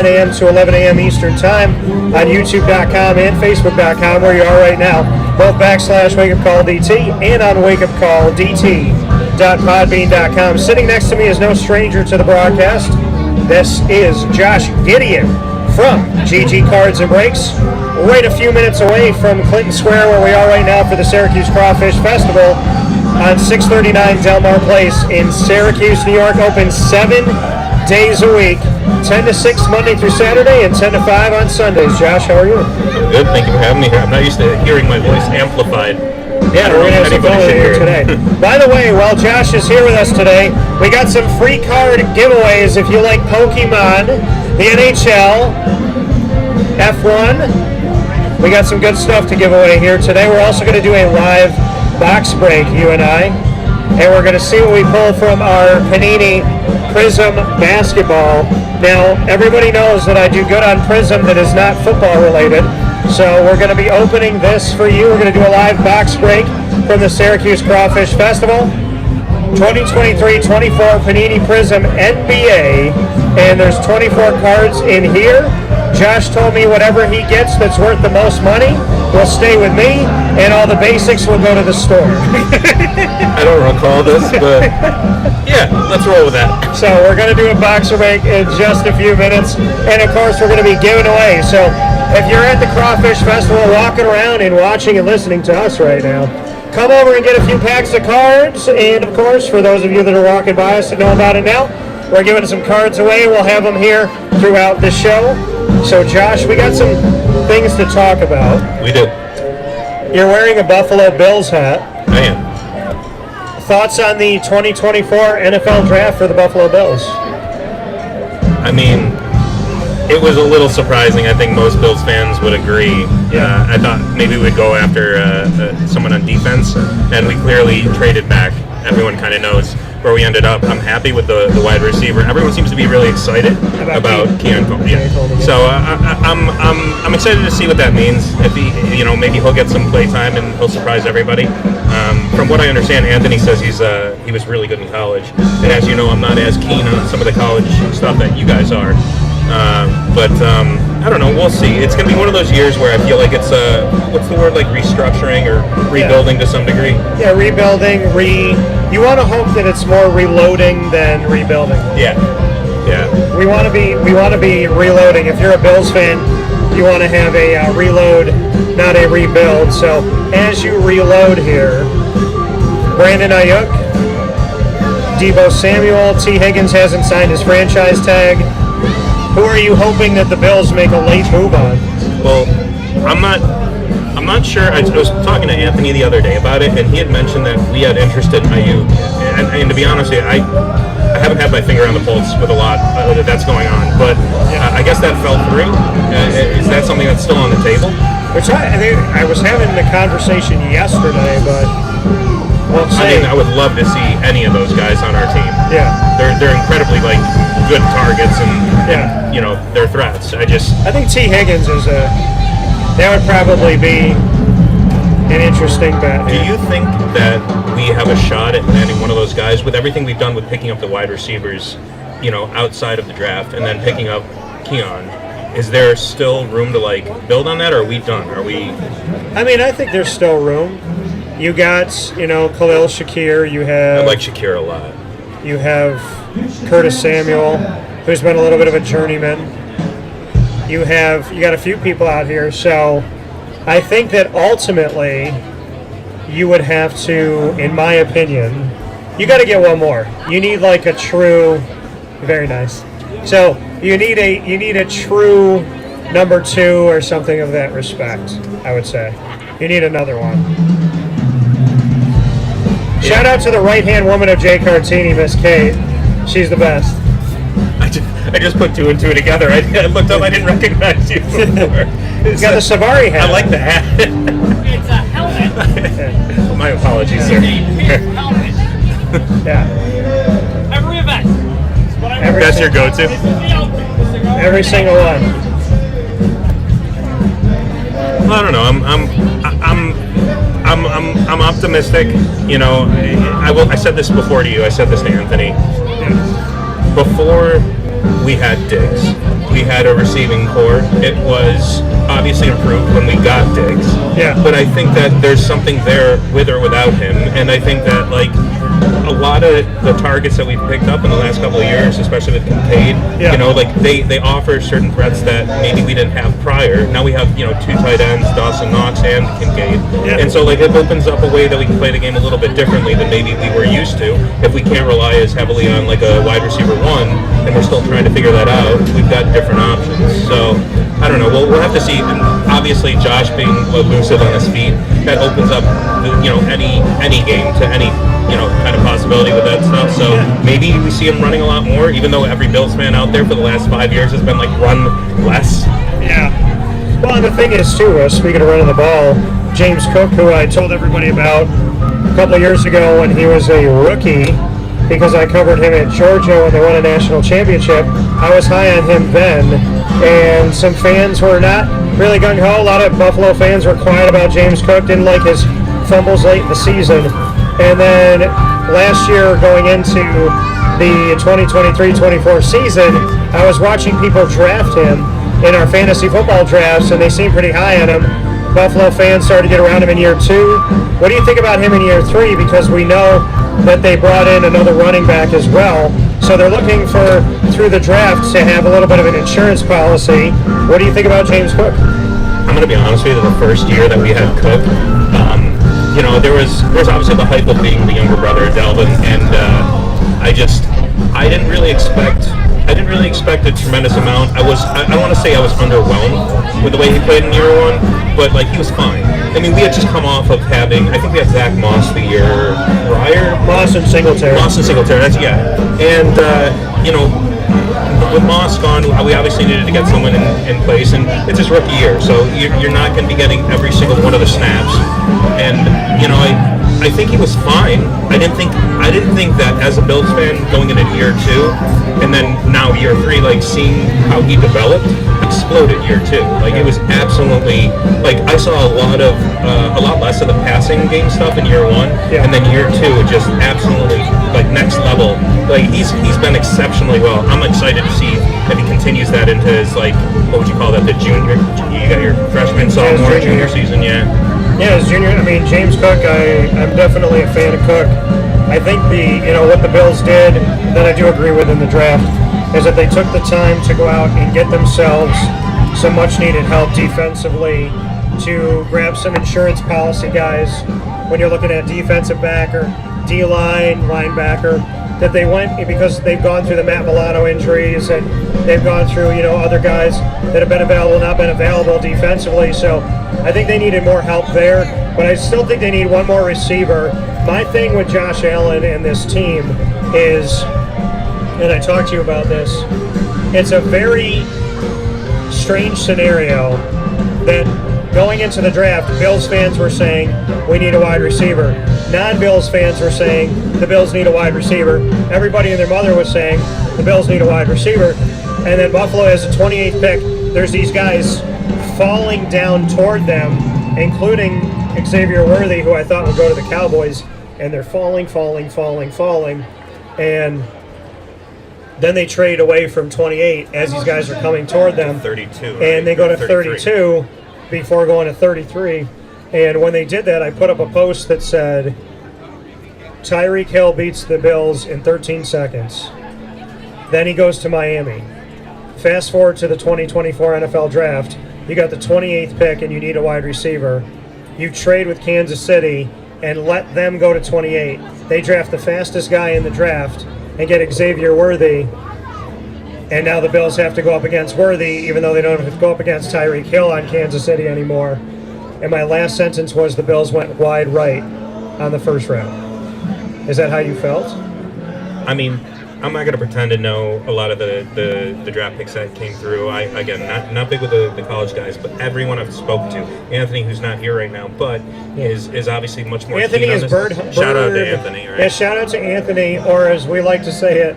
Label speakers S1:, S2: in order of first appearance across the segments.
S1: a.m. to 11 a.m. Eastern Time on YouTube.com and Facebook.com, where you are right now, both /WakeUpCallDT and on WakeUpCallDT.podbean.com. Sitting next to me is no stranger to the broadcast. This is Josh Gideon from GG Cards and Breaks, right a few minutes away from Clinton Square, where we are right now for the Syracuse Crawfish Festival on 639 Delmar Place in Syracuse, New York. Open 7 days a week, 10 to 6 Monday through Saturday and 10 to 5 on Sundays. Josh, how are you?
S2: I'm good. Thank you for having me here. I'm not used to hearing my voice amplified.
S1: Yeah, we're going to have some fun here today. By the way, while Josh is here with us today, we got some free card giveaways if you like Pokemon, the NHL, F1. We got some good stuff to give away here today. We're also going to do a live box break, you and I, and we're going to see what we pull from our Panini Prism basketball. Now, everybody knows that I do good on Prism that is not football related, so we're going to be opening this for you. We're going to do a live box break from the Syracuse Crawfish Festival 2023-24 Panini Prism NBA, and there's 24 cards in here. Josh told me whatever he gets that's worth the most money will stay with me, and all the basics will go to the store.
S2: I don't recall this, but yeah, let's roll with that.
S1: So we're going to do a boxer break in just a few minutes, and of course we're going to be giving away. So if you're at the Crawfish Festival walking around and watching and listening to us right now, come over and get a few packs of cards. And of course, for those of you that are walking by us that know about it now, we're giving some cards away. We'll have them here throughout the show. So Josh, we got some things to talk about.
S2: We do.
S1: You're wearing a Buffalo Bills hat.
S2: I am.
S1: Thoughts on the 2024 NFL Draft for the Buffalo Bills?
S2: I mean, it was a little surprising. I think most Bills fans would agree.
S1: Yeah.
S2: I thought maybe we'd go after someone on defense, and we clearly traded back. Everyone kind of knows where we ended up. I'm happy with the wide receiver. Everyone seems to be really excited about Keon Cole. Yeah. So I'm excited to see what that means. If he, maybe he'll get some play time and he'll surprise everybody. From what I understand, Anthony says he was really good in college. And as you know, I'm not as keen on some of the college stuff that you guys are. But I don't know. We'll see. It's going to be one of those years where I feel like it's what's the word, like restructuring or rebuilding to some degree.
S1: Yeah, rebuilding. You want to hope that it's more reloading than rebuilding.
S2: Yeah.
S1: We want to be reloading. If you're a Bills fan, you want to have a reload, not a rebuild. So as you reload here, Brandon Ayuk, Deebo Samuel, T. Higgins hasn't signed his franchise tag. Who are you hoping that the Bills make a late move on?
S2: Well, I'm not sure. I was talking to Anthony the other day about it, and he had mentioned that we had interest in Ayuk. And to be honest with you, I haven't had my finger on the pulse with a lot that's going on. But I guess that fell through. Is that something that's still on the table?
S1: Which I was having the conversation yesterday, but
S2: I would love to see any of those guys on our team.
S1: Yeah,
S2: they're incredibly good targets, and they're threats. I think
S1: T. Higgins that would probably be an interesting bet.
S2: Do you think that we have a shot at landing one of those guys with everything we've done with picking up the wide receivers, outside of the draft, and then picking up Keon? Is there still room to build on that, or are we done?
S1: I mean, I think there's still room. You got, Khalil Shakir.
S2: I like Shakir a lot.
S1: You have Curtis Samuel, who's been a little bit of a journeyman. You got a few people out here. So I think that ultimately you would have to, in my opinion, you got to get one more. You need a true, very nice. So you need a true number 2 or something of that respect, I would say. You need another one. Shout out to the right-hand woman of Jay Cartini, Miss Kate. She's the best.
S2: I just put 2 and 2 together. I looked up. I didn't recognize you before.
S1: He's got the Savari hat.
S2: I like the hat.
S3: It's a helmet.
S2: My apologies, sir.
S1: Yeah.
S3: Every event.
S2: That's your go-to?
S1: Every single one.
S2: Well, I don't know. I'm optimistic. I said this before to you. I said this to Anthony. Before we had Diggs, we we had a receiving core. It was obviously improved when we got Diggs.
S1: Yeah.
S2: But I think that there's something there with or without him, and I think that like a lot of the targets that we've picked up in the last couple of years, especially with Kincaid,
S1: Yeah.
S2: you know, like they offer certain threats that maybe we didn't have prior. Now we have, you know, 2 tight ends, Dawson Knox and Kincaid.
S1: Yeah.
S2: And so like it opens up a way that we can play the game a little bit differently than maybe we were used to. If we can't rely as heavily on like a wide receiver 1, and we're still trying to figure that out, we've got different options. So I don't know. We'll have to see. And obviously, Josh being elusive on his feet, that opens up, you know, any game to any, you know, kind of possibility with that stuff. So maybe we see him running a lot more, even though every Bills fan out there for the last 5 years has been like run less.
S1: Yeah. Well, and the thing is, too, speaking of running the ball, James Cook, who I told everybody about a couple of years ago when he was a rookie, because I covered him at Georgia when they won a national championship, I was high on him then, and some fans were not really gung-ho. A lot of Buffalo fans were quiet about James Cook, didn't like his fumbles late in the season. And then last year, going into the 2023-24 season, I was watching people draft him in our fantasy football drafts, and they seemed pretty high on him. Buffalo fans started to get around him in year 2. What do you think about him in year 3? Because we know that they brought in another running back as well. So they're looking for, through the draft, to have a little bit of an insurance policy. What do you think about James Cook?
S2: I'm going to be honest with you, the first year that we had Cook, you know, there's obviously the hype of being the younger brother of Dalvin, and I didn't really expect a tremendous amount. I don't want to say I was underwhelmed with the way he played in year 1, but like he was fine. I mean, we had just come off of having, I think we had Zach Moss the year prior.
S1: Moss and Singletary.
S2: That's, yeah. And, you know, with Moss gone, we obviously needed to get someone in place, and it's his rookie year, so you're not going to be getting every single one of the snaps. And, you know, I think he was fine. I didn't think that as a Bills fan going into year 2, and then now year 3, like seeing how he developed, exploded year 2. Like it was absolutely, like I saw a lot less of the passing game stuff in year 1, and then year 2 it just absolutely like next level. Like he's been exceptionally well. I'm excited to see if he continues that into his, like, what would you call that, the junior? You got your freshman, sophomore, junior season, yeah.
S1: Yeah, as junior, I mean, James Cook, I'm definitely a fan of Cook. I think what the Bills did, that I do agree with in the draft, is that they took the time to go out and get themselves some much-needed help defensively, to grab some insurance policy guys when you're looking at defensive backer, D-line, linebacker, that they went, because they've gone through the Matt Milano injuries, and they've gone through, other guys that have been available, not been available defensively. So I think they needed more help there, but I still think they need one more receiver. My thing with Josh Allen and this team is, and I talked to you about this, it's a very strange scenario that going into the draft, Bills fans were saying, we need a wide receiver. Non-Bills fans were saying, the Bills need a wide receiver. Everybody and their mother was saying, the Bills need a wide receiver. And then Buffalo has the 28th pick. There's these guys falling down toward them, including Xavier Worthy, who I thought would go to the Cowboys. And they're falling. And then they trade away from 28 as these guys are coming toward them.
S2: 32. Right?
S1: And they go to 32 before going to 33. And when they did that, I put up a post that said, Tyreek Hill beats the Bills in 13 seconds. Then he goes to Miami. Fast forward to the 2024 NFL Draft. You got the 28th pick and you need a wide receiver. You trade with Kansas City and let them go to 28. They draft the fastest guy in the draft and get Xavier Worthy. And now the Bills have to go up against Worthy, even though they don't have to go up against Tyreek Hill on Kansas City anymore. And my last sentence was the Bills went wide right on the first round. Is that how you felt?
S2: I mean, I'm not going to pretend to know a lot of the draft picks that came through. Again, not big with the college guys, but everyone I've spoken to, Anthony, who's not here right now, but is obviously much more.
S1: Anthony
S2: keen on
S1: is
S2: this.
S1: Bird.
S2: Shout out to Anthony, right?
S1: Yeah, shout out to Anthony, or as we like to say it,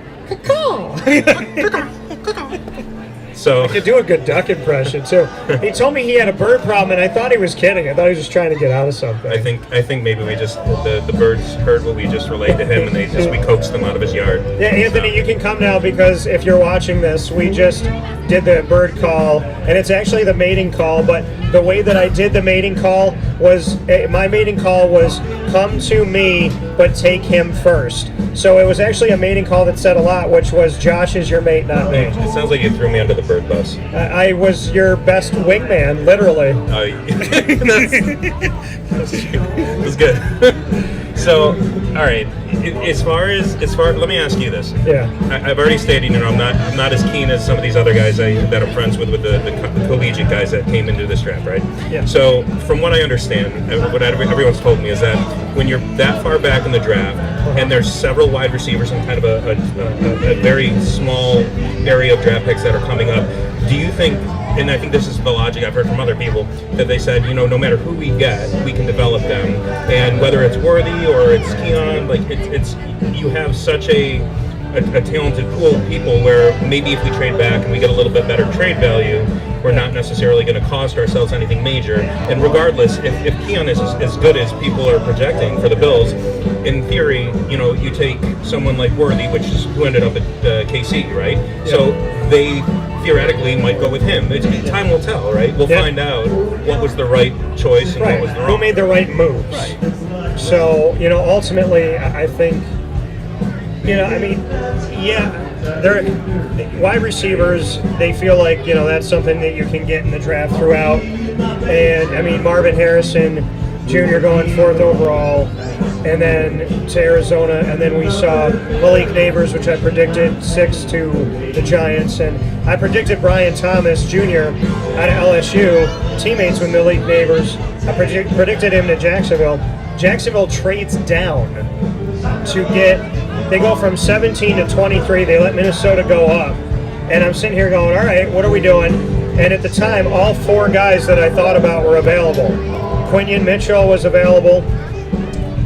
S2: So
S1: I could do a good duck impression too. He told me he had a bird problem, and I thought he was kidding. I thought he was just trying to get out of something.
S2: I think maybe we just the birds heard what we just relayed to him, and we coaxed them out of his yard.
S1: Yeah, Anthony, you can come now because if you're watching this, we just did the bird call, and it's actually the mating call. But the way that I did the mating call was my mating call was come to me, but take him first. So it was actually a mating call that said a lot, which was Josh is your mate, not me.
S2: It sounds like you threw me under the bird bus.
S1: I was your best wingman, literally.
S2: That's good. So, all right. As far let me ask you this.
S1: Yeah.
S2: I've already stated, I'm not as keen as some of these other guys that I'm friends with the collegiate guys that came into this draft, right?
S1: Yeah.
S2: So, from what I understand, what everyone's told me is that when you're that far back in the draft, and there's several wide receivers in kind of a very small area of draft picks that are coming up, do you think? And I think this is the logic I've heard from other people, that they said, no matter who we get, we can develop them. And whether it's Worthy or it's Keon, like it's you have such a talented pool of people where maybe if we trade back and we get a little bit better trade value, we're not necessarily going to cost ourselves anything major. And regardless, if Keon is as good as people are projecting for the Bills, in theory, you take someone like Worthy, which is who ended up at KC, right? Yeah. So they theoretically might go with him. Time will tell, right? We'll find out what was the right choice and what was the wrong.
S1: Who made the right moves.
S2: Right.
S1: So, ultimately, I think, they're wide receivers, they feel like, that's something that you can get in the draft throughout. And, Marvin Harrison Jr. going 4th overall, and then to Arizona, and then we saw Malik Neighbors, which I predicted 6 to the Giants, and I predicted Brian Thomas Jr. out of LSU, teammates with Malik Neighbors. I predicted him to Jacksonville. Jacksonville trades down to they go from 17 to 23, they let Minnesota go up, and I'm sitting here going, all right, what are we doing? And at the time, all 4 guys that I thought about were available. Quinion Mitchell was available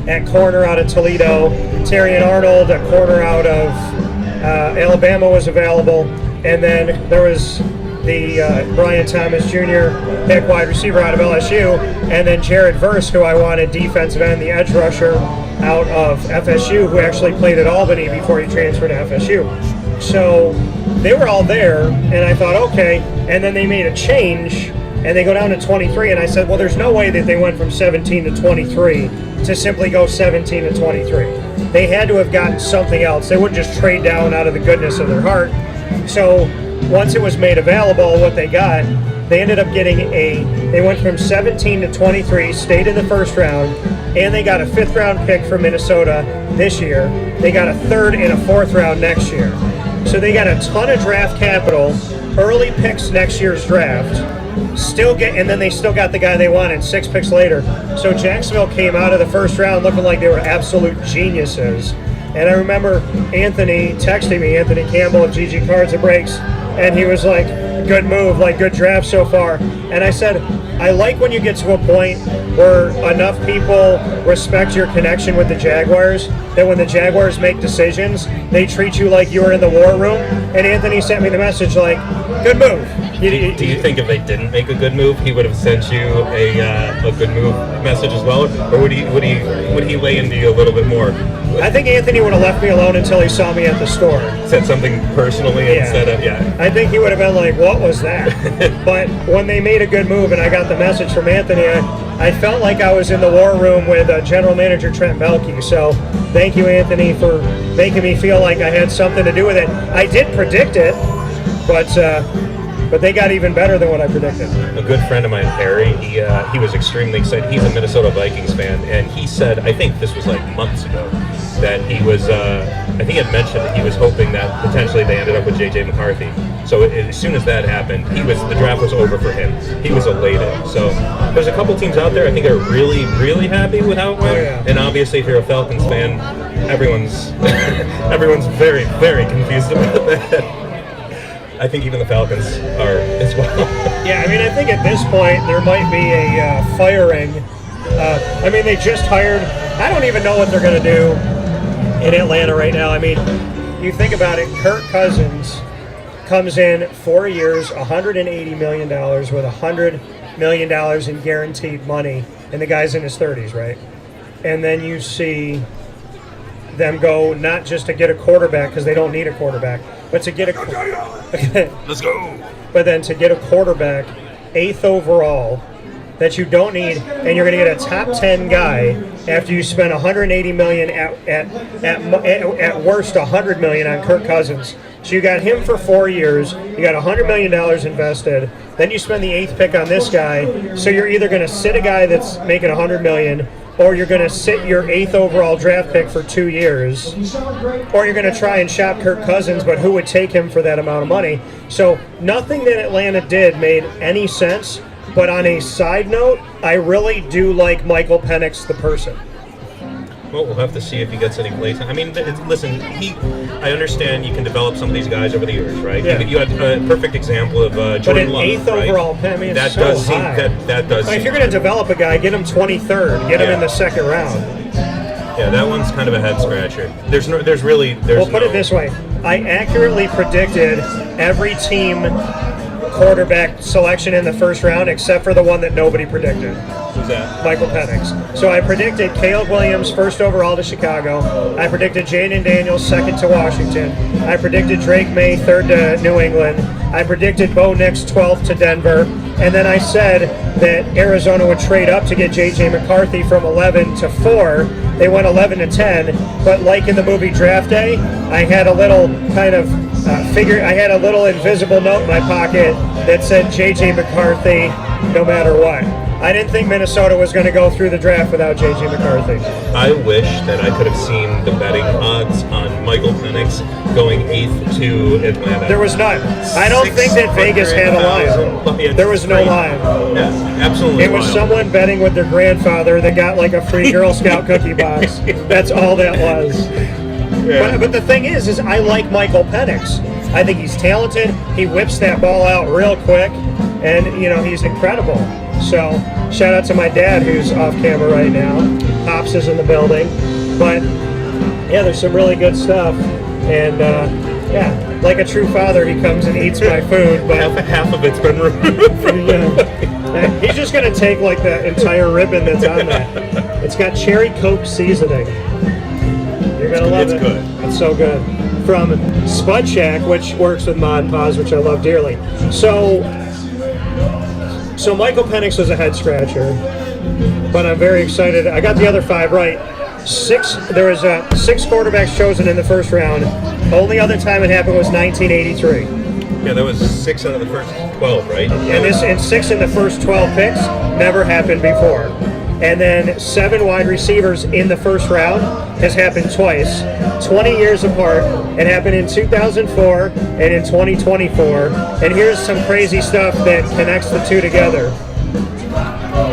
S1: at corner out of Toledo. Terrion Arnold at corner out of Alabama was available. And then there was the Brian Thomas Jr. pick wide receiver out of LSU. And then Jared Verse, who I wanted defensive end, the edge rusher out of FSU, who actually played at Albany before he transferred to FSU. So they were all there, and I thought, okay. And then they made a change, and they go down to 23, and I said, well, there's no way that they went from 17 to 23 to simply go 17 to 23. They had to have gotten something else. They wouldn't just trade down out of the goodness of their heart. So once it was made available, what they got, they ended up getting they went from 17 to 23, stayed in the first round, and they got a 5th round pick from Minnesota this year. They got a 3rd and a 4th round next year. So they got a ton of draft capital, early picks next year's draft, and then they still got the guy they wanted 6 picks later. So Jacksonville came out of the first round looking like they were absolute geniuses. And I remember Anthony texting me, Anthony Campbell of GG Cards and Breaks, and he was like, good move, like good draft so far. And I said, I like when you get to a point where enough people respect your connection with the Jaguars that when the Jaguars make decisions, they treat you like you were in the war room. And Anthony sent me the message like, good move.
S2: Do you think if they didn't make a good move, he would have sent you a good move message as well, or would he lay into you a little bit more?
S1: I think Anthony would have left me alone until he saw me at the store.
S2: Said something personally instead of
S1: I think he would have been like, what was that? But when they made a good move and I got the message from Anthony, I felt like I was in the war room with General Manager Trent Belke. So thank you, Anthony, for making me feel like I had something to do with it. I did predict it, but they got even better than what I predicted.
S2: A good friend of mine, Harry, he was extremely excited. He's a Minnesota Vikings fan, and he said, I think this was like months ago, that he was, I think he had mentioned that he was hoping that potentially they ended up with J.J. McCarthy. So as soon as that happened, the draft was over for him. He was elated. So there's a couple teams out there I think are really, really happy with how it went.
S1: Oh, yeah.
S2: And obviously, if you're a Falcons fan, everyone's very, very confused about that. I think even the Falcons are as well.
S1: Yeah, I think at this point there might be a firing. They just hired. I don't even know what they're going to do in Atlanta right now. You think about it, Kirk Cousins comes in 4 years, $180 million with $100 million in guaranteed money, and the guy's in his 30s, right? And then you see them go not just to get a quarterback because they don't need a quarterback, but to get
S2: Let's go.
S1: But then to get a quarterback, 8th overall, that you don't need, and you're going to get a top 10 guy after you spend $180 million at worst $100 million on Kirk Cousins. So you got him for 4 years. You got $100 million invested. Then you spend the 8th pick on this guy. So you're either going to sit a guy that's making $100 million, or you're going to sit your 8th overall draft pick for 2 years, or you're going to try and shop Kirk Cousins, but who would take him for that amount of money? So nothing that Atlanta did made any sense. But on a side note, I really do like Michael Penix, the person.
S2: Well, we'll have to see if he gets any plays. I mean, listen, I understand you can develop some of these guys over the years, right?
S1: Yeah.
S2: You had a perfect example of Jordan Love,
S1: 8th
S2: right?
S1: overall, I mean,
S2: that
S1: so
S2: does seem
S1: high.
S2: that does.
S1: If you're going to develop a guy, get him 23rd, get him in the 2nd round.
S2: Yeah, that one's kind of a head scratcher. There's
S1: We'll put it this way: I accurately predicted every team quarterback selection in the 1st round except for the one that nobody predicted.
S2: Who's that?
S1: Michael Penix. So I predicted Caleb Williams 1st overall to Chicago. I predicted Jaden Daniels 2nd to Washington. I predicted Drake May 3rd to New England. I predicted Bo Nix 12th to Denver. And then I said that Arizona would trade up to get J.J. McCarthy from 11 to 4. They went 11 to 10. But like in the movie Draft Day, I had a little kind of I had a little invisible note in my pocket that said J.J. McCarthy no matter what. I didn't think Minnesota was going to go through the draft without J.J. McCarthy.
S2: I wish that I could have seen the betting odds on Michael Penix going 8th to Atlanta.
S1: There was none. I don't think that Vegas had a line. There was no line.
S2: Yeah, absolutely.
S1: It was
S2: wild.
S1: someone betting with their grandfather that got like a free Girl Scout cookie box. That's all that was.
S2: Yeah.
S1: But the thing is I like Michael Penix. I think he's talented. He whips that ball out real quick, and he's incredible. So shout out to my dad who's off camera right now. Pops is in the building. But yeah, there's some really good stuff. And yeah, like a true father, he comes and eats my food. But
S2: half of it's been removed.
S1: He's just gonna take like the entire ribbon that's on that. It's got cherry Coke seasoning. You're gonna love it.
S2: It's good.
S1: It's so good. From Spud Shack, which works with Mod Paws, which I love dearly. So Michael Penix was a head scratcher, but I'm very excited. I got the other 5 right. There was 6 quarterbacks chosen in the 1st round. Only other time it happened was 1983.
S2: Yeah, that was 6 out of the first 12, right?
S1: And 6 in the first 12 picks never happened before. And then 7 wide receivers in the 1st round has happened twice, 20 years apart. It happened in 2004 and in 2024. And here's some crazy stuff that connects the two together.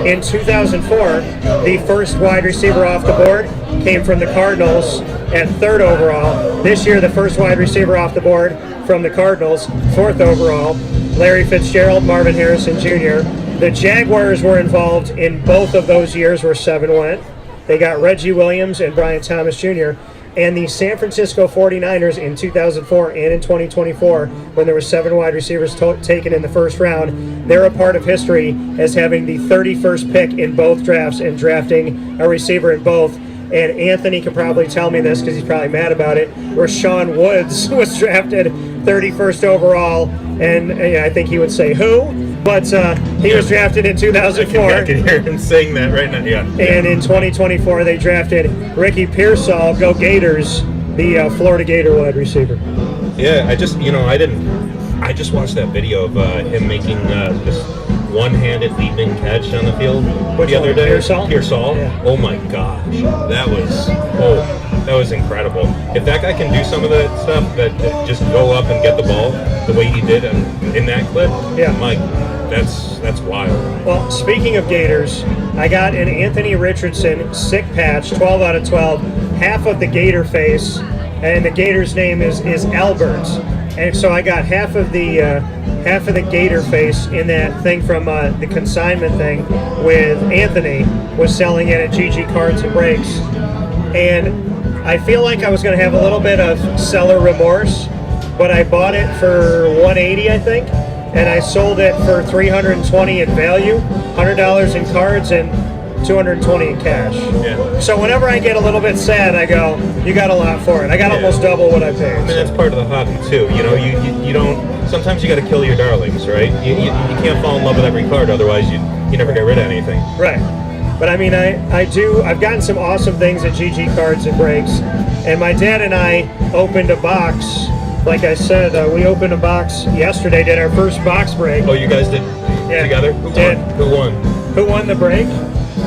S1: In 2004, the first wide receiver off the board came from the Cardinals at 3rd overall. This year, the first wide receiver off the board from the Cardinals, 4th overall, Larry Fitzgerald, Marvin Harrison Jr. The Jaguars were involved in both of those years where 7 went. They got Reggie Williams and Brian Thomas Jr. And the San Francisco 49ers in 2004 and in 2024, when there were 7 wide receivers taken in the 1st round, they're a part of history as having the 31st pick in both drafts and drafting a receiver in both. And Anthony could probably tell me this because he's probably mad about it, where Sean Woods was drafted 31st overall, and I think he would say who, but he was drafted in 2004.
S2: I can hear him saying that right now. Yeah.
S1: And in 2024, they drafted Ricky Pearsall, go Gators, the Florida Gator wide receiver.
S2: Yeah, I just watched that video of him making this one-handed leaping catch on the field the other day. Pearsall?
S1: Yeah.
S2: Oh my gosh, that was incredible. If that guy can do some of that stuff, that just go up and get the ball the way he did in that clip,
S1: yeah,
S2: Mike, that's wild.
S1: Well, speaking of Gators, I got an Anthony Richardson sick patch, 12 out of 12, half of the Gator face, and the Gator's name is Albert. And so I got half of the Gator face in that thing from the consignment thing with Anthony was selling it at GG Cards and Breaks. And I feel like I was going to have a little bit of seller remorse but I bought it for $180, I think, and I sold it for $320 in value, $100 in cards, and $220 in cash.
S2: Yeah.
S1: So whenever I get a little bit sad, I go, you got a lot for it. I got almost double what I paid.
S2: I mean, that's part of the hobby too. You know, you don't. Sometimes you got to kill your darlings, right? You can't fall in love with every card, otherwise you never get rid of anything.
S1: Right. But I mean, I've gotten some awesome things at GG Cards and Breaks, and my dad and I opened a box. Like I said, we opened a box yesterday. Did our first box break.
S2: Oh, you guys did together? Who won?
S1: Who won the break?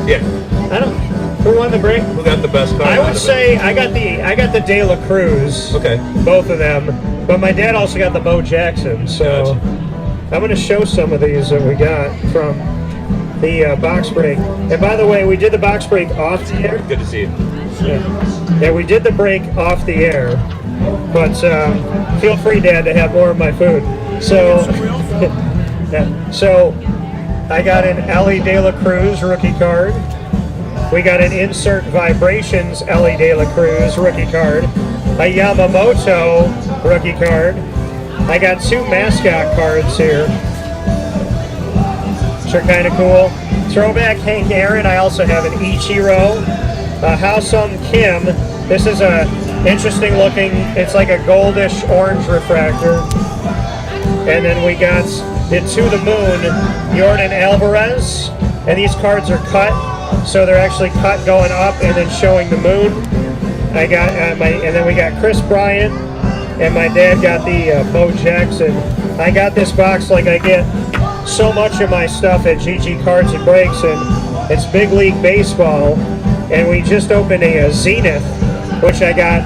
S2: Yeah.
S1: I don't. Who won the break?
S2: Who got the best card?
S1: I would say I got the De La Cruz.
S2: Okay.
S1: Both of them, but my dad also got the Bo Jackson. So
S2: Gotcha.
S1: I'm going to show some of these that we got from the box break. And by the way, we did the box break off the air.
S2: Good to see you.
S1: Yeah, we did the break off the air, but feel free, Dad, to have more of my food. So, yeah. So I got an Ellie De La Cruz rookie card. We got an Insert Vibrations Ellie De La Cruz rookie card. A Yamamoto rookie card. I got 2 mascot cards here, which are kind of cool. Throwback Hank Aaron. I also have an Ichiro. Ha-Sung Kim. This is a interesting looking, it's like a goldish orange refractor. And then we got the To the Moon, Jordan Alvarez. And these cards are cut, so they're actually cut going up and then showing the moon. I got and then we got Chris Bryant, and my dad got the Bo Jackson. I got this box like I get so much of my stuff at GG Cards and Breaks, and it's Big League Baseball. And we just opened a Zenith, which I got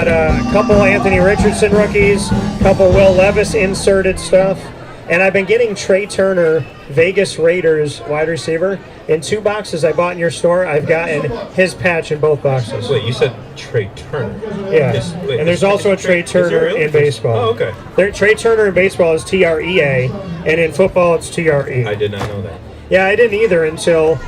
S1: a couple Anthony Richardson rookies, couple Will Levis inserted stuff, and I've been getting Trey Turner, Vegas Raiders wide receiver. In 2 boxes I bought in your store, I've gotten his patch in both boxes.
S2: Wait, you said Trey Turner?
S1: Yeah, and there's also a Trey Turner in baseball.
S2: Oh, okay.
S1: Trey Turner in baseball is TREA, and in football it's TRE.
S2: I did not know that.
S1: Yeah, I didn't either until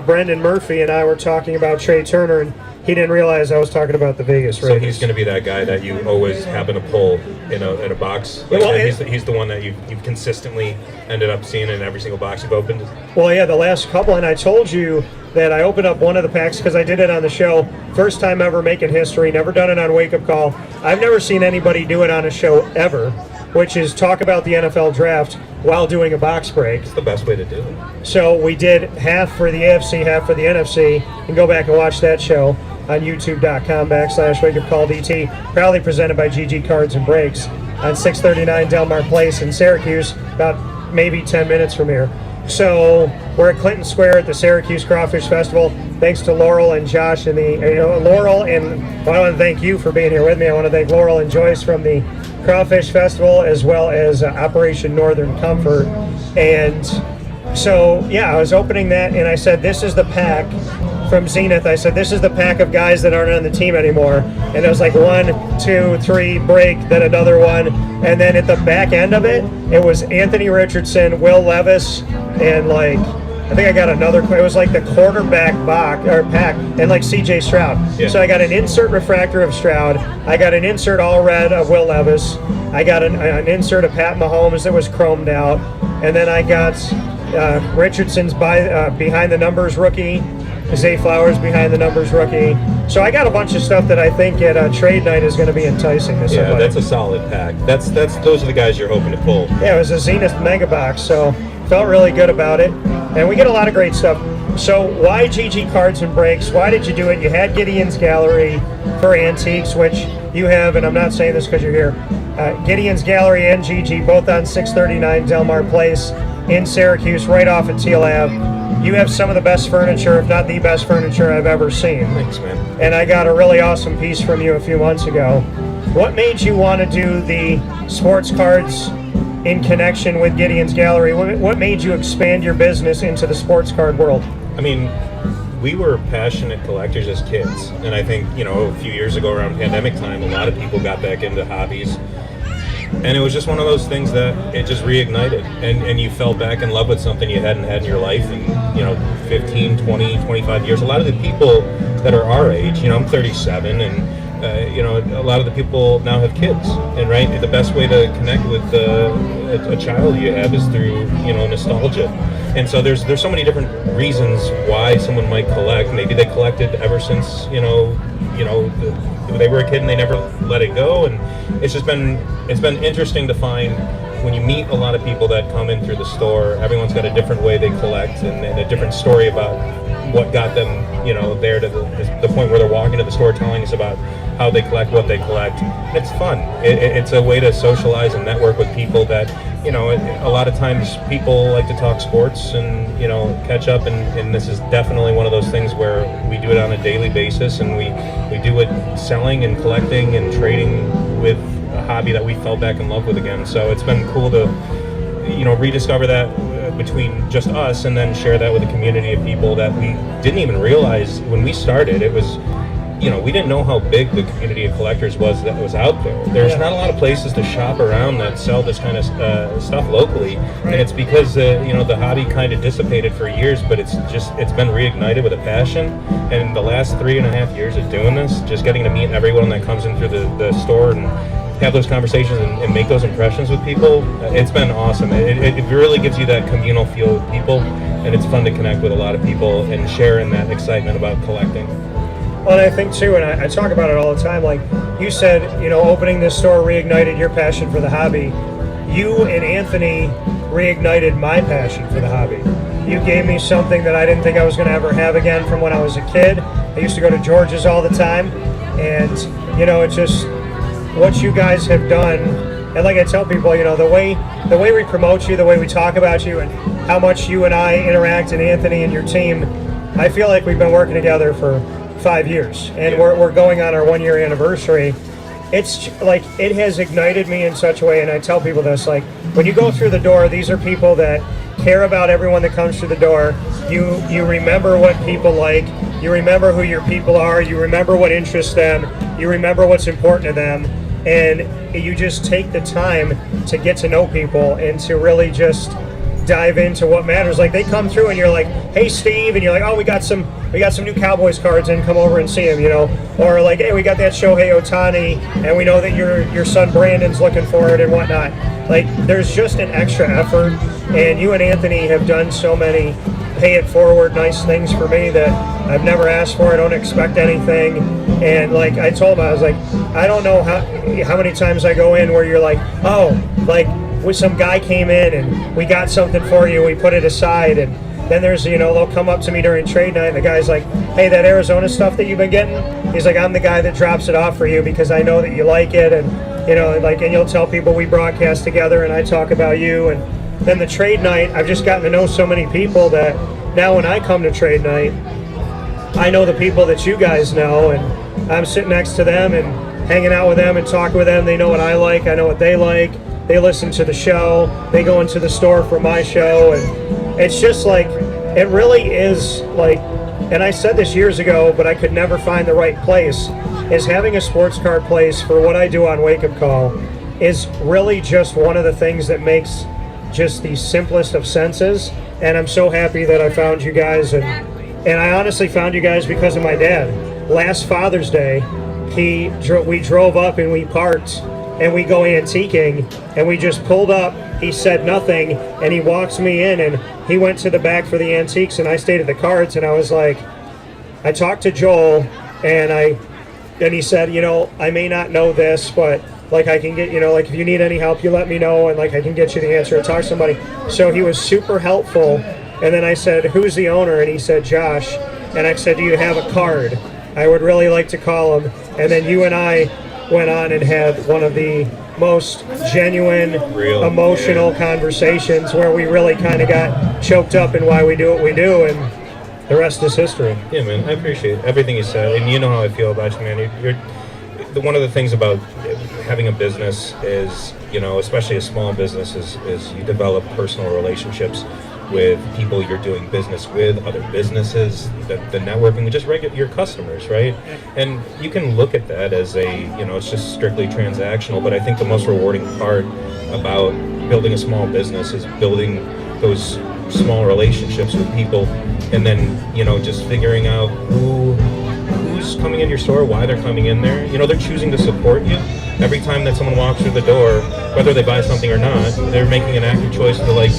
S1: Brendan Murphy and I were talking about Trey Turner, and he didn't realize I was talking about the Vegas Raiders.
S2: So he's going to be that guy that you always happen to pull in a box. Like,
S1: well,
S2: he's the one that you've consistently ended up seeing in every single box you've opened.
S1: Well, yeah, the last couple, and I told you that I opened up one of the packs because I did it on the show. First time ever making history. Never done it on Wake Up Call. I've never seen anybody do it on a show ever, which is talk about the NFL draft while doing a box break.
S2: It's the best way to do it.
S1: So we did half for the AFC, half for the NFC. You can go back and watch that show on youtube.com/wakeupcalldt. Proudly presented by GG Cards and Breaks on 639 Delmar Place in Syracuse, about maybe 10 minutes from here. So we're at Clinton Square at the Syracuse Crawfish Festival. Thanks to Laurel and Josh and Laurel, and I want to thank you for being here with me. I want to thank Laurel and Joyce from the Crawfish Festival, as well as Operation Northern Comfort. And so, yeah, I was opening that, and I said, this is the pack from Zenith. I said, this is the pack of guys that aren't on the team anymore. And it was like 1, 2, 3, break, then another one. And then at the back end of it, it was Anthony Richardson, Will Levis, and I think I got another, it was like the quarterback pack, and like CJ Stroud.
S2: Yeah.
S1: So I got an insert refractor of Stroud. I got an insert all red of Will Levis. I got an insert of Pat Mahomes that was chromed out. And then I got Richardson's behind the numbers rookie, Zay Flowers behind the numbers rookie. So I got a bunch of stuff that I think at trade night is going to be enticing to somebody.
S2: Yeah, that's a solid pack. Those are the guys you're hoping to pull.
S1: Yeah, it was a Zenith Mega Box, so felt really good about it. And we get a lot of great stuff. So why GG Cards and Breaks? Why did you do it? You had Gideon's Gallery for antiques, which you have, and I'm not saying this because you're here. Gideon's Gallery and GG, both on 639 Delmar Place in Syracuse, right off at Teal Ave. You have some of the best furniture, if not the best furniture I've ever seen.
S2: Thanks, man.
S1: And I got a really awesome piece from you a few months ago. What made you want to do the sports cards in connection with Gideon's Gallery? What made you expand your business into the sports card world?
S2: I mean, we were passionate collectors as kids. And I think, a few years ago around pandemic time, a lot of people got back into hobbies. And it was just one of those things that it just reignited. And you fell back in love with something you hadn't had in your life in, 15, 20, 25 years. A lot of the people that are our age, I'm 37, and a lot of the people now have kids, and right, the best way to connect with a child you have is through nostalgia. And so there's so many different reasons why someone might collect. Maybe they collected ever since they were a kid and they never let it go. And it's been interesting to find when you meet a lot of people that come in through the store. Everyone's got a different way they collect and a different story about what got them there to the point where they're walking to the store telling us about how they collect, what they collect. It's fun. It's a way to socialize and network with people that a lot of times people like to talk sports and catch up, and this is definitely one of those things where we do it on a daily basis, and we do it selling and collecting and trading with a hobby that we fell back in love with again. So it's been cool to rediscover that between just us, and then share that with a community of people that we didn't even realize when we started. It was we didn't know how big the community of collectors was that was out there. There's not a lot of places to shop around that sell this kind of stuff locally, and it's because the hobby kind of dissipated for years, but it's been reignited with a passion. And the last 3.5 years of doing this, just getting to meet everyone that comes in through the store and have those conversations and make those impressions with people, it's been awesome. It really gives you that communal feel with people, and it's fun to connect with a lot of people and share in that excitement about collecting.
S1: Well, and I think too, and I talk about it all the time, like you said, opening this store reignited your passion for the hobby. You and Anthony reignited my passion for the hobby. You gave me something that I didn't think I was going to ever have again from when I was a kid. I used to go to George's all the time, and it's just what you guys have done. And like I tell people, the way we promote you, the way we talk about you, and how much you and I interact, and Anthony and your team, I feel like we've been working together for 5 years, and we're going on our 1-year anniversary. It's like it has ignited me in such a way, and I tell people this, like when you go through the door, these are people that care about everyone that comes through the door. You remember what people like, you remember who your people are, you remember what interests them, you remember what's important to them, and you just take the time to get to know people and to really just dive into what matters. Like they come through and you're like, hey Steve, and you're like, oh, we got some new Cowboys cards in, come over and see them, or like, hey, we got that Shohei Ohtani, and we know that your son Brandon's looking for it and whatnot. Like there's just an extra effort, and you and Anthony have done so many pay it forward nice things for me that I've never asked for. I don't expect anything. And like I told him, I was like, I don't know how many times I go in where you're like, oh, like some guy came in and we got something for you, we put it aside, and then there's they'll come up to me during trade night and the guy's like, hey, that Arizona stuff that you've been getting, he's like, I'm the guy that drops it off for you because I know that you like it, and and you'll tell people we broadcast together and I talk about you. And then the trade night, I've just gotten to know so many people that now when I come to trade night, I know the people that you guys know, and I'm sitting next to them and hanging out with them and talking with them. They know what I like, I know what they like. They listen to the show, they go into the store for my show, and it's just like, it really is like, and I said this years ago, but I could never find the right place, is having a sports card place for what I do on Wake Up Call is really just one of the things that makes just the simplest of senses. And I'm so happy that I found you guys, and I honestly found you guys because of my dad. Last Father's Day, we drove up and we parked, and we go antiquing, and we just pulled up. He said nothing, and he walks me in, and he went to the back for the antiques, and I stayed at the cards. And I was like, I talked to Joel, and he said, I may not know this, but like I can get, like if you need any help, you let me know, and like I can get you the answer and talk to somebody. So he was super helpful. And then I said, who's the owner? And he said, Josh. And I said, do you have a card? I would really like to call him. And then you and I went on and had one of the most genuine, emotional conversations where we really kind of got choked up in why we do what we do, and the rest is history.
S2: Yeah, man, I appreciate everything you said, and you know how I feel about you, man. You're one of the things about having a business is, especially a small business, is you develop personal relationships with people you're doing business with, other businesses, the networking, just your customers, right? And you can look at that as it's just strictly transactional, but I think the most rewarding part about building a small business is building those small relationships with people, and then, just figuring out who's coming in your store, why they're coming in there. You know, they're choosing to support you. Every time that someone walks through the door, whether they buy something or not, they're making an active choice to like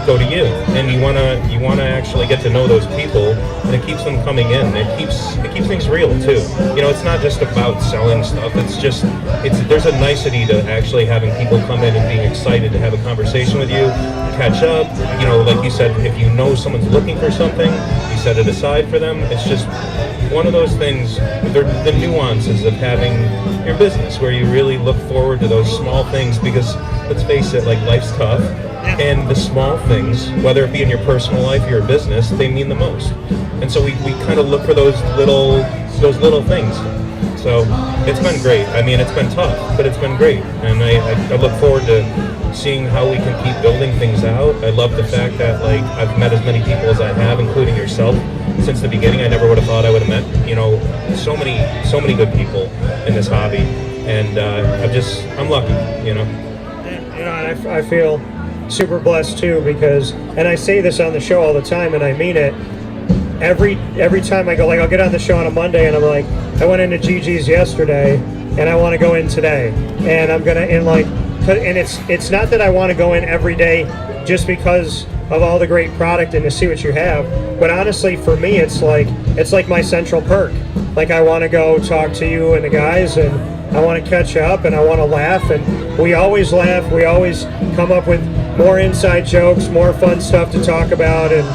S2: go to you. And you wanna actually get to know those people, and it keeps them coming in. It keeps things real too. You know, it's not just about selling stuff. There's a nicety to actually having people come in and being excited to have a conversation with you, catch up. You know, like you said, if you know someone's looking for something, you set it aside for them. It's just one of those things, the nuances of having your business, where you really look forward to those small things, because let's face it, like, life's tough, and the small things, whether it be in your personal life or your business, they mean the most. And so we kind of look for those little things. So it's been great. I mean, it's been tough, but it's been great. And I look forward to seeing how we can keep building things out. I love the fact that, like, I've met as many people as I have, including yourself, since the beginning. I never would have thought I would have met, you know, so many good people in this hobby. And I'm lucky, you know.
S1: You know, and I feel super blessed too, because, and I say this on the show all the time, and I mean it. Every time I go, like, I'll get on the show on a Monday, and I'm like, I went into Gigi's yesterday, and I want to go in today, and I'm gonna, and like, and it's not that I want to go in every day just because of all the great product and to see what you have, but honestly, for me, it's like my central perk. Like, I want to go talk to you and the guys, and I want to catch up, and I want to laugh, and we always laugh. We always come up with more inside jokes, more fun stuff to talk about, and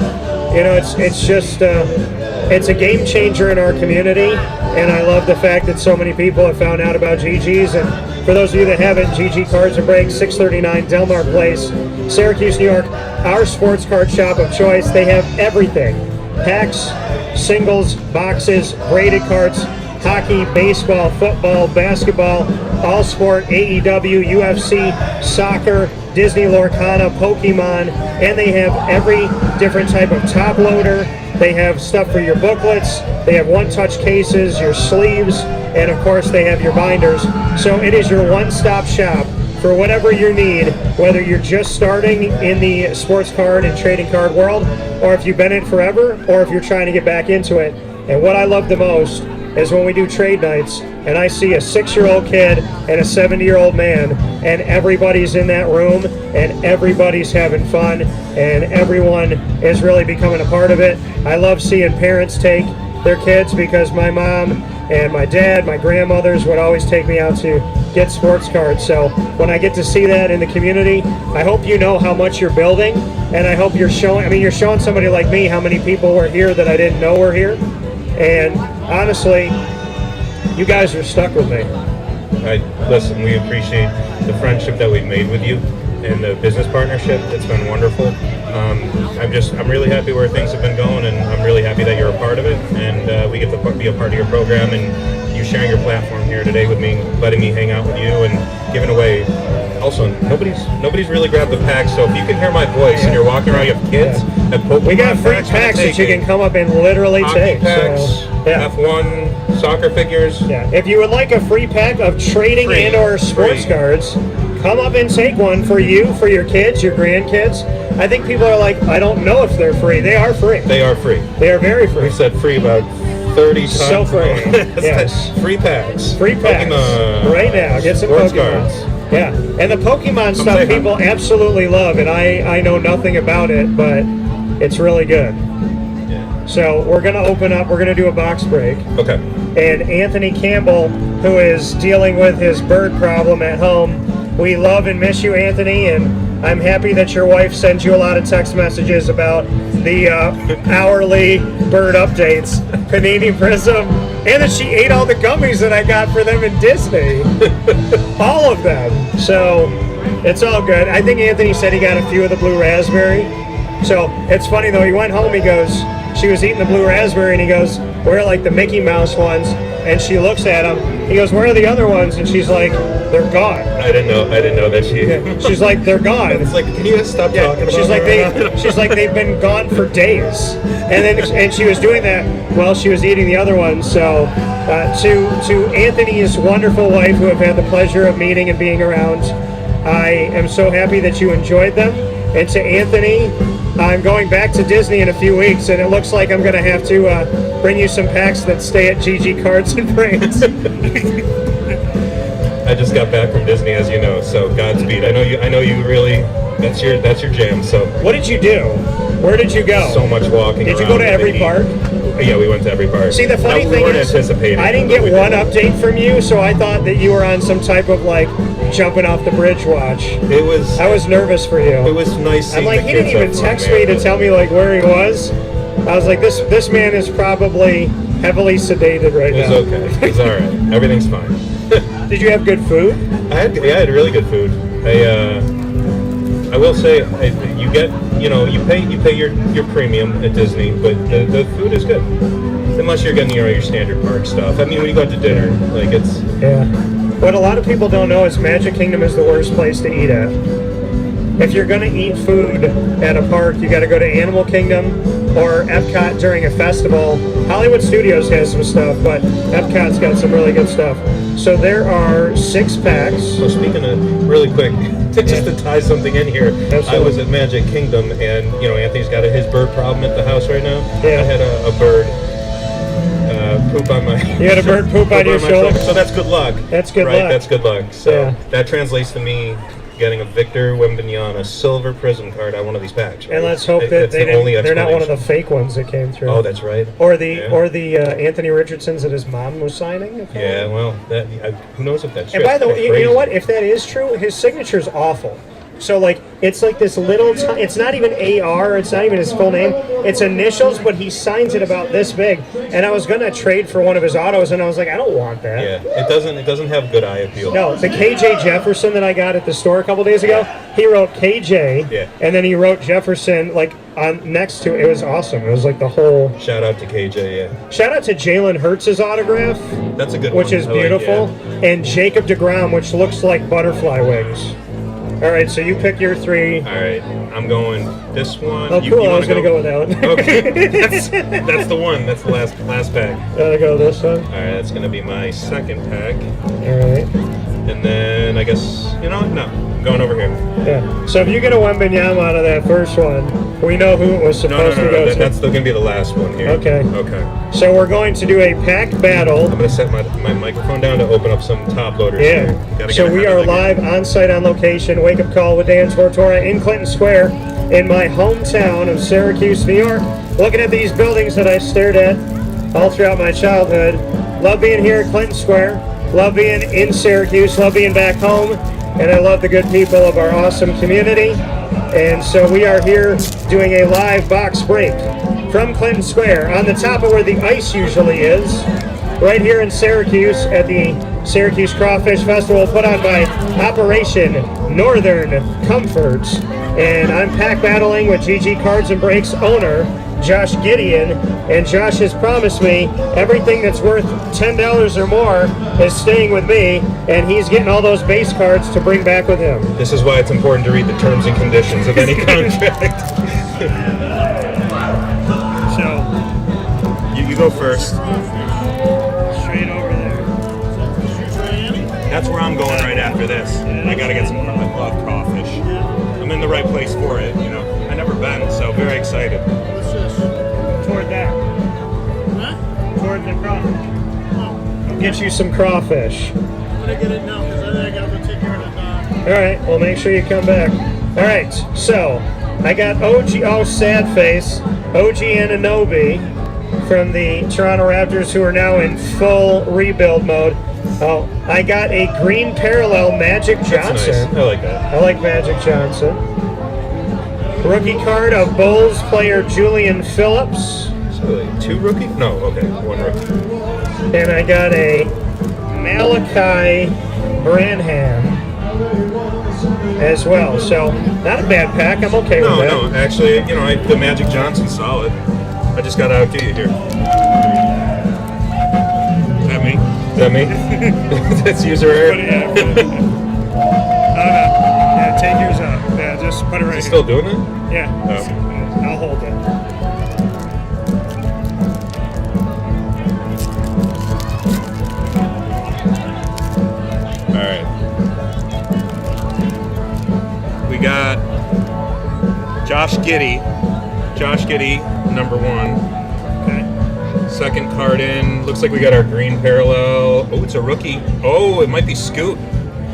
S1: you know, it's just it's a game changer in our community, and I love the fact that so many people have found out about Gigi's. And for those of you that haven't, GG Cards and Breaks, 639 Delmar Place, Syracuse, New York, our sports card shop of choice. They have everything: packs, singles, boxes, graded cards, hockey, baseball, football, basketball, all sport, AEW, UFC, soccer, Disney Lorcana, Pokemon, and they have every different type of top loader. They have stuff for your booklets. They have one-touch cases, your sleeves, and of course they have your binders. So it is your one-stop shop for whatever you need, whether you're just starting in the sports card and trading card world, or if you've been in it forever, or if you're trying to get back into it. And what I love the most is when we do trade nights and I see a 6-year-old kid and a 70-year-old man, and everybody's in that room and everybody's having fun and everyone is really becoming a part of it. I love seeing parents take their kids, because my mom and my dad, my grandmothers would always take me out to get sports cards. So when I get to see that in the community, I hope you know how much you're building, and I hope you're showing somebody like me how many people were here that I didn't know were here. And honestly, you guys are stuck with me.
S2: Listen, we appreciate the friendship that we've made with you and the business partnership. It's been wonderful. I'm really happy where things have been going, and I'm really happy that you're a part of it, and we get to be a part of your program, and you sharing your platform here today with me, letting me hang out with you, and giving away. Also, nobody's really grabbed the pack, so if you can hear my voice and you're walking around, you have kids, and Pokemon
S1: we got free packs that you can come up and literally take.
S2: Packs,
S1: so, yeah.
S2: F1 soccer figures.
S1: Yeah. If you would like a free pack of trading and/or sports cards, come up and take one for you, for your kids, your grandkids. I think people are like, I don't know if they're free. They are free.
S2: They are free.
S1: They are very free.
S2: We said free about 30 times.
S1: So free. Yes.
S2: Free packs.
S1: Free packs.
S2: Pokemon.
S1: Right now. Get some
S2: sports
S1: Pokemon
S2: cards.
S1: Yeah. And the Pokemon stuff people absolutely love, and I know nothing about it, but it's really good.
S2: Yeah.
S1: So we're going to open up. We're going to do a box break.
S2: Okay.
S1: And Anthony Campbell, who is dealing with his bird problem at home, we love and miss you, Anthony, and I'm happy that your wife sends you a lot of text messages about the hourly bird updates, Panini Prism, and that she ate all the gummies that I got for them in Disney. All of them. So it's all good. I think Anthony said he got a few of the blue raspberry. So it's funny though, he went home, he goes, she was eating the blue raspberry, and he goes, where are like the Mickey Mouse ones? And she looks at him, he goes, where are the other ones? And she's like, they're gone.
S2: I didn't know that she...
S1: Yeah. She's like, they're gone.
S2: It's like, can you just stop talking about
S1: she's like, they've been gone for days. And she was doing that while she was eating the other ones. So to Anthony's wonderful wife, who I've had the pleasure of meeting and being around, I am so happy that you enjoyed them. And to Anthony, I'm going back to Disney in a few weeks, and it looks like I'm going to have to bring you some packs that stay at GG Cards and Brains.
S2: I just got back from Disney, as you know, so Godspeed. I know you really. That's your jam. So.
S1: What did you do? Where did you go?
S2: So much walking.
S1: Did you go to every park?
S2: Yeah, we went to every park.
S1: See, the funny thing is, I didn't get one update from you, so I thought that you were on some type of like jumping off the bridge watch. I was nervous for you.
S2: It was nice.
S1: I'm like, he didn't even text me to tell me like where he was. I was like, this man is probably heavily sedated right now.
S2: It's okay. It's all right. Everything's fine.
S1: Did you have good food?
S2: I had really good food. I will say, you pay your premium at Disney, but the food is good. Unless you're getting your standard park stuff. I mean, when you go out to dinner, like it's.
S1: Yeah. What a lot of people don't know is Magic Kingdom is the worst place to eat at. If you're gonna eat food at a park, you got to go to Animal Kingdom or Epcot during a festival. Hollywood Studios has some stuff, but Epcot's got some really good stuff. So there are 6 packs.
S2: So speaking of, really quick, just to tie something in here,
S1: Absolutely.
S2: I was at Magic Kingdom, and Anthony's got his bird problem at the house right now.
S1: Yeah.
S2: I had a bird poop on my.
S1: You had a bird poop on your shoulder.
S2: So that's good luck.
S1: That's good
S2: right?
S1: luck.
S2: That's good luck. So
S1: Yeah.
S2: that translates to me getting a Victor Wembanyama silver prism card on one of these packs. Right?
S1: And let's hope that they're not one of the fake ones that came through.
S2: Oh, that's right.
S1: Or the Anthony Richardsons that his mom was signing.
S2: Yeah, well, who knows if that's true.
S1: And by the way, you know what? If that is true, his signature's awful. So like, it's like this little. It's not even AR. It's not even his full name. It's initials, but he signs it about this big. And I was gonna trade for one of his autos, and I was like, I don't want that.
S2: Yeah, it doesn't have good eye appeal.
S1: No, the KJ Jefferson that I got at the store a couple days ago, he wrote KJ,
S2: Yeah.
S1: and then he wrote Jefferson like on next to it. It was awesome. It was like the whole.
S2: Shout out to KJ. Yeah.
S1: Shout out to Jalen Hurts' autograph,
S2: That's a good
S1: which
S2: one.
S1: is beautiful, and Jacob DeGrom, which looks like butterfly wings. All right, so you pick your 3.
S2: All right, I'm going this one.
S1: Oh, cool. I was going to go with that one.
S2: Okay, that's the one. That's the last pack.
S1: Gotta go this one.
S2: All right, that's going to be my second pack.
S1: All right.
S2: And then I guess, no, I'm going over here.
S1: Yeah. So if you get a Wembanyama out of that first one, we know who it was supposed to go to.
S2: That's still going to be the last one here.
S1: Okay.
S2: Okay.
S1: So we're going to do a pack battle.
S2: I'm going to set my microphone down to open up some top loaders
S1: Yeah.
S2: here.
S1: So we are live on site on location. Wake up call with Dan Tortora in Clinton Square in my hometown of Syracuse, New York. Looking at these buildings that I stared at all throughout my childhood. Love being here at Clinton Square. Love being in Syracuse. Love being back home. And I love the good people of our awesome community. And so we are here doing a live box break from Clinton Square on the top of where the ice usually is. Right here in Syracuse at the Syracuse Crawfish Festival put on by Operation Northern Comfort. And I'm pack battling with GG Cards and Breaks owner Josh Gideon, and Josh has promised me everything that's worth $10 or more is staying with me, and he's getting all those base cards to bring back with him.
S2: This is why it's important to read the terms and conditions of any contract.
S1: So
S2: you go first.
S1: Straight over there.
S2: That's where I'm going right after this. I gotta get some more. I love crawfish. I'm in the right place for it, I've never been, so very excited.
S1: Toward that.
S3: Huh?
S1: Toward the crawfish.
S3: Oh,
S1: I'll get you some crawfish.
S3: I'm gonna get it now because I think I gotta go take care of the dog.
S1: All right, well, make sure you come back. All right, so I got sad face, OG Anunoby from the Toronto Raptors, who are now in full rebuild mode. Oh, I got a green parallel Magic Johnson.
S2: That's nice. I like that.
S1: I like Magic Johnson. Rookie card of Bulls player Julian Phillips.
S2: So, 2 rookie? No, okay, 1 rookie.
S1: And I got a Malachi Branham as well. So, not a bad pack. I'm okay with that.
S2: No, actually, the Magic Johnson's solid. I just got to outdo you here. Is that me? That's user error.
S1: Yeah, take yours out. Yeah, just put it right here.
S2: Still doing it?
S1: Yeah.
S2: Oh.
S1: I'll hold it.
S2: All right. We got Josh Gideon, number 1.
S1: Okay.
S2: Second card in. Looks like we got our green parallel. Oh, it's a rookie. Oh, it might be Scoot.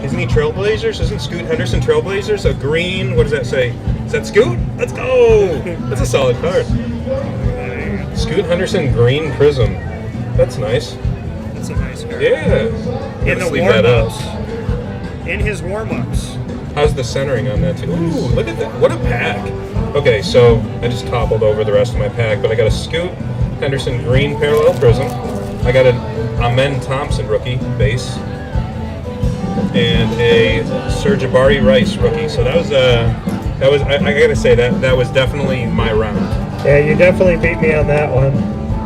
S2: Isn't he Trailblazers? Isn't Scoot Henderson Trailblazers? A green. What does that say? Is that Scoot? Let's go. That's a solid card. Scoot Henderson green prism. That's nice.
S1: That's a nice card.
S2: Yeah.
S1: In the
S2: Sleeve that up.
S1: warm-ups. In his warm-ups.
S2: How's the centering on that too? Ooh, look at that. What a pack. Okay, so I just toppled over the rest of my pack, but I got a Scoot Henderson green parallel prism. I got an Amen Thompson rookie base. And a Sir Jabari Rice rookie. So that was I gotta say that was definitely my round.
S1: Yeah, you definitely beat me on that one.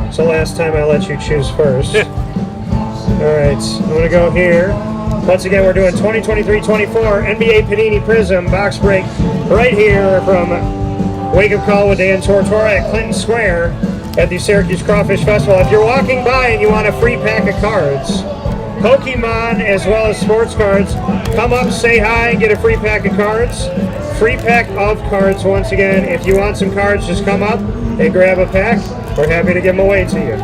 S1: It's the last time I let you choose first. Alright, I'm going to go here. Once again, we're doing 2023-24 NBA Panini Prism box break right here from Wake Up Call with Dan Tortora at Clinton Square at the Syracuse Crawfish Festival. If you're walking by and you want a free pack of cards, Pokemon as well as sports cards, come up, say hi, get a free pack of cards. Free pack of cards once again. If you want some cards, just come up and grab a pack. We're happy to give them away to you.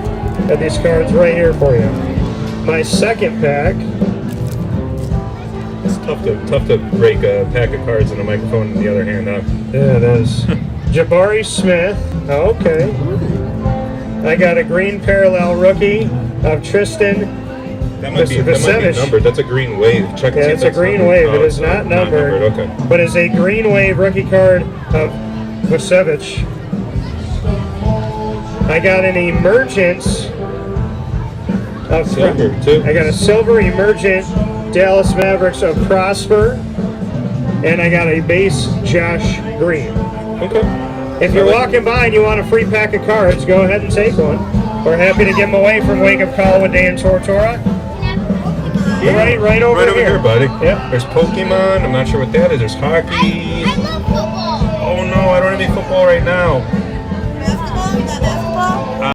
S1: Got these cards right here for you. My second pack.
S2: It's tough to break a pack of cards in a microphone in the other hand, huh?
S1: Yeah, it is. Jabari Smith. Okay. I got a green parallel rookie of Tristan.
S2: That might be numbered. That's a green wave. Check and see if
S1: it's a
S2: that's
S1: green
S2: numbered.
S1: wave.
S2: Oh,
S1: It is not numbered.
S2: Okay.
S1: But it's a green wave rookie card of Vucevic. I got an emergence of
S2: Silver, too.
S1: I got a silver emergent Dallas Mavericks of Prosper, and I got a base Josh Green.
S2: Okay.
S1: If you're walking by and you want a free pack of cards, go ahead and take one. We're happy to give them away from Wake Up Call with Dan Tortora. Right over
S2: here, buddy.
S1: Yep.
S2: There's Pokemon. I'm not sure what that is. There's hockey.
S4: I love football.
S2: Oh no, I don't have any football right now.